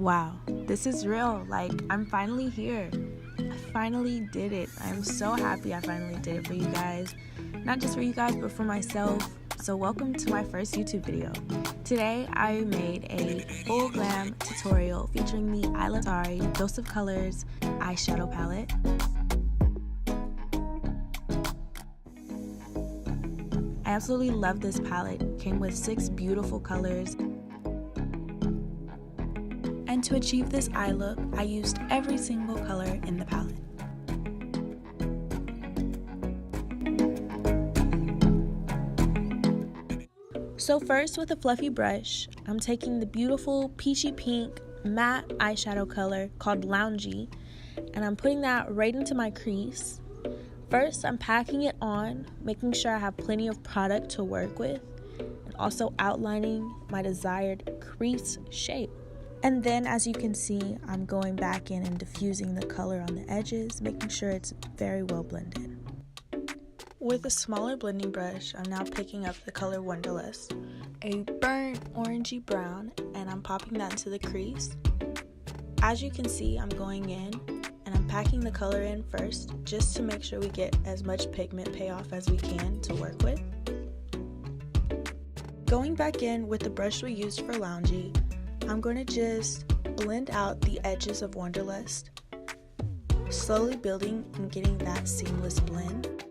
Wow, this is real. Like, I'm finally here. I finally did it. I'm so happy I finally did it for you guys. Not just for you guys, but for myself. So welcome to my first YouTube video. Today I made a full glam tutorial featuring the ILUVSARAHI Dose of Colors eyeshadow palette. I absolutely love this palette. It came with 6 beautiful colors. And to achieve this eye look, I used every single color in the palette. So first, with a fluffy brush, I'm taking the beautiful peachy pink matte eyeshadow color called Loungy, and I'm putting that right into my crease. First, I'm packing it on, making sure I have plenty of product to work with, and also outlining my desired crease shape. And then, as you can see, I'm going back in and diffusing the color on the edges, making sure it's very well blended. With a smaller blending brush, I'm now picking up the color Wanderlust, a burnt orangey brown, and I'm popping that into the crease. As you can see, I'm going in and I'm packing the color in first, just to make sure we get as much pigment payoff as we can to work with. Going back in with the brush we used for Loungy, I'm going to just blend out the edges of Wanderlust, slowly building and getting that seamless blend.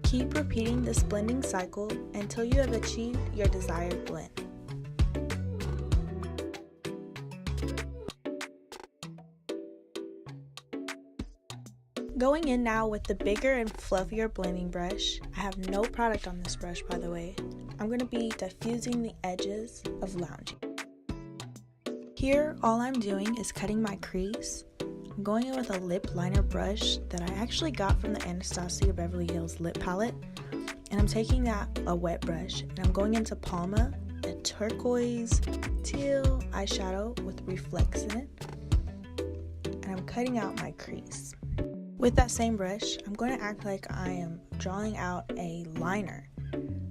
Keep repeating this blending cycle until you have achieved your desired blend. Going in now with the bigger and fluffier blending brush. I have no product on this brush, by the way. I'm going to be diffusing the edges of Loungy. Here, all I'm doing is cutting my crease. I'm going in with a lip liner brush that I actually got from the Anastasia Beverly Hills lip palette. And I'm taking that, a wet brush, and I'm going into Palma, a turquoise teal eyeshadow with reflex in it. And I'm cutting out my crease. With that same brush, I'm going to act like I am drawing out a liner.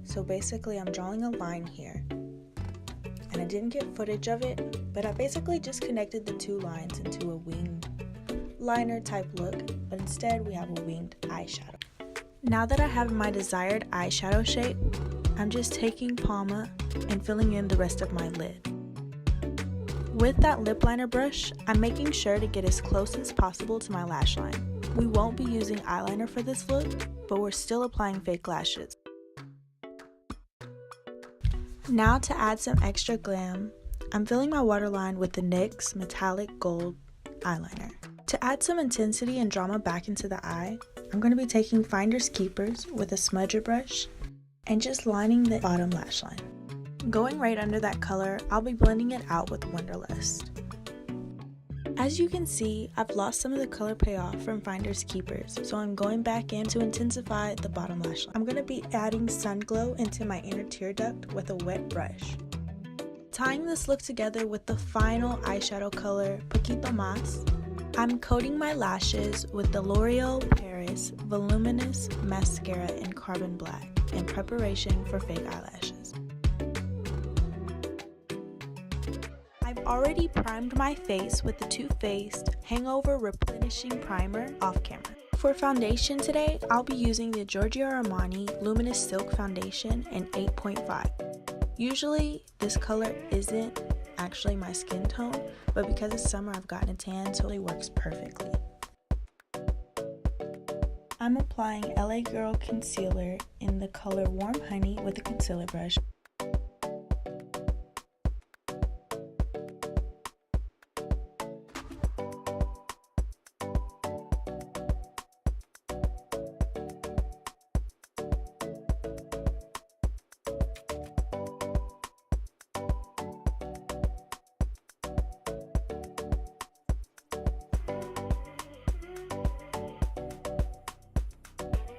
So basically, I'm drawing a line here. And I didn't get footage of it, but I basically just connected the 2 lines into a winged liner type look, but instead we have a winged eyeshadow. Now that I have my desired eyeshadow shape, I'm just taking Palma and filling in the rest of my lid. With that lip liner brush, I'm making sure to get as close as possible to my lash line. We won't be using eyeliner for this look, but we're still applying fake lashes. Now to add some extra glam, I'm filling my waterline with the NYX Metallic Gold eyeliner. To add some intensity and drama back into the eye, I'm going to be taking Finders Keepers with a smudger brush and just lining the bottom lash line. Going right under that color, I'll be blending it out with Wanderlust. As you can see, I've lost some of the color payoff from Finders Keepers, so I'm going back in to intensify the bottom lash line. I'm going to be adding Sun Glow into my inner tear duct with a wet brush. Tying this look together with the final eyeshadow color, Poquito Mas, I'm coating my lashes with the L'Oreal Paris Voluminous Mascara in Carbon Black in preparation for fake eyelashes. I've already primed my face with the Too Faced Hangover Replenishing Primer off camera. For foundation today, I'll be using the Giorgio Armani Luminous Silk Foundation in 8.5. Usually, this color isn't actually my skin tone, but because it's summer, I've gotten a tan, so it works perfectly. I'm applying LA Girl Concealer in the color Warm Honey with a concealer brush.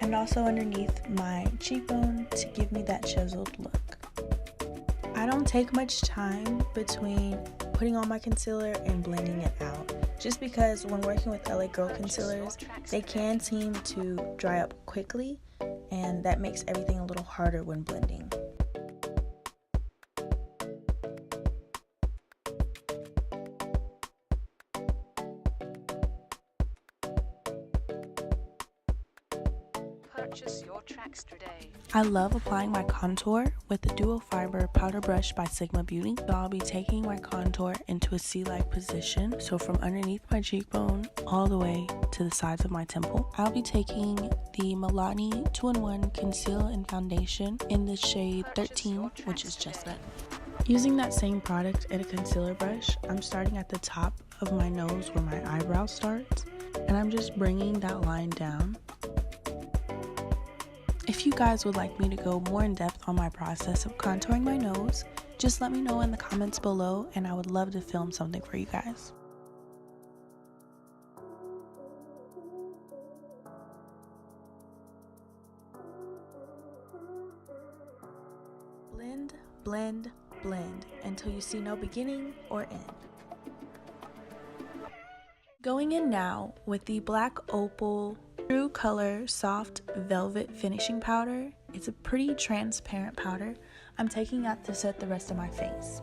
And also underneath my cheekbone to give me that chiseled look. I don't take much time between putting on my concealer and blending it out, just because when working with LA Girl concealers, they can seem to dry up quickly, and that makes everything a little harder when blending. Purchase your tracks today. I love applying my contour with the Duo Fiber Powder Brush by Sigma Beauty. So I'll be taking my contour into a C-like position, so from underneath my cheekbone all the way to the sides of my temple. I'll be taking the Milani 2-in-1 Conceal and Foundation in the shade 13, which is Chestnut. Using that same product and a concealer brush, I'm starting at the top of my nose where my eyebrow starts, and I'm just bringing that line down. If you guys would like me to go more in depth on my process of contouring my nose, just let me know in the comments below and I would love to film something for you guys. Blend, blend, blend until you see no beginning or end. Going in now with the black Opal True Color Soft Velvet Finishing Powder. It's a pretty transparent powder. I'm taking that to set the rest of my face.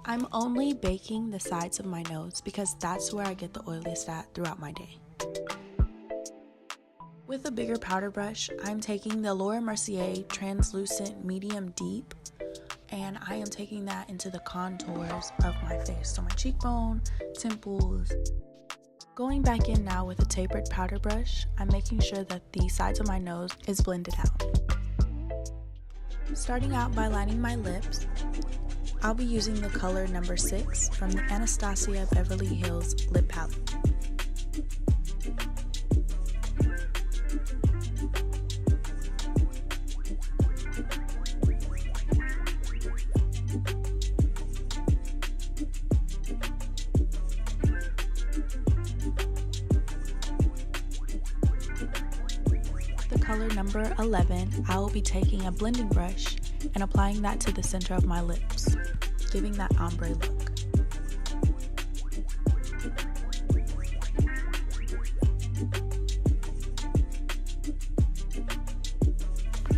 I'm only baking the sides of my nose because that's where I get the oiliest at throughout my day. With a bigger powder brush, I'm taking the Laura Mercier Translucent Medium Deep, and I am taking that into the contours of my face, so my cheekbone, temples. Going back in now with a tapered powder brush, I'm making sure that the sides of my nose is blended out. Starting out by lining my lips, I'll be using the color number 6 from the Anastasia Beverly Hills Lip Palette. Color number 11, I will be taking a blending brush and applying that to the center of my lips, giving that ombre look.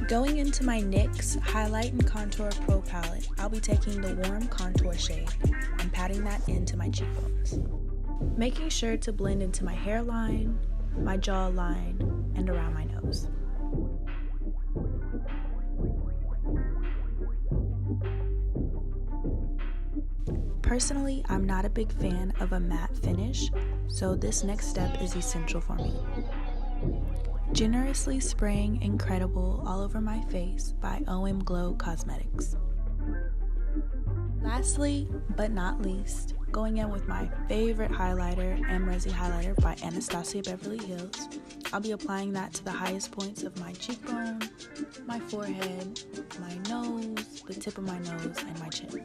Going into my NYX Highlight and Contour Pro palette, I'll be taking the warm contour shade and patting that into my cheekbones, making sure to blend into my hairline, my jawline, and around my nose. Personally, I'm not a big fan of a matte finish, so this next step is essential for me. Generously spraying Incredible all over my face by OMGLO Cosmetics. Lastly, but not least, going in with my favorite highlighter, Amrexy highlighter by Anastasia Beverly Hills. I'll be applying that to the highest points of my cheekbone, my forehead, my nose, the tip of my nose, and my chin.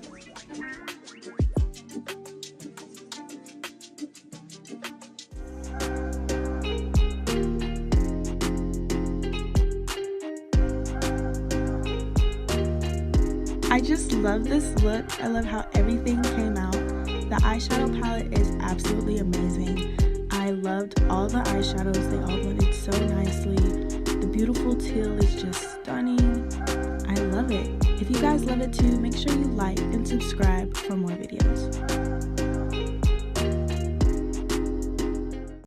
I just love this look. I love how everything came out. The eyeshadow palette is absolutely amazing. I loved all the eyeshadows. They all blended so nicely. The beautiful teal is just stunning. I love it. If you guys love it too, make sure you like and subscribe for more videos.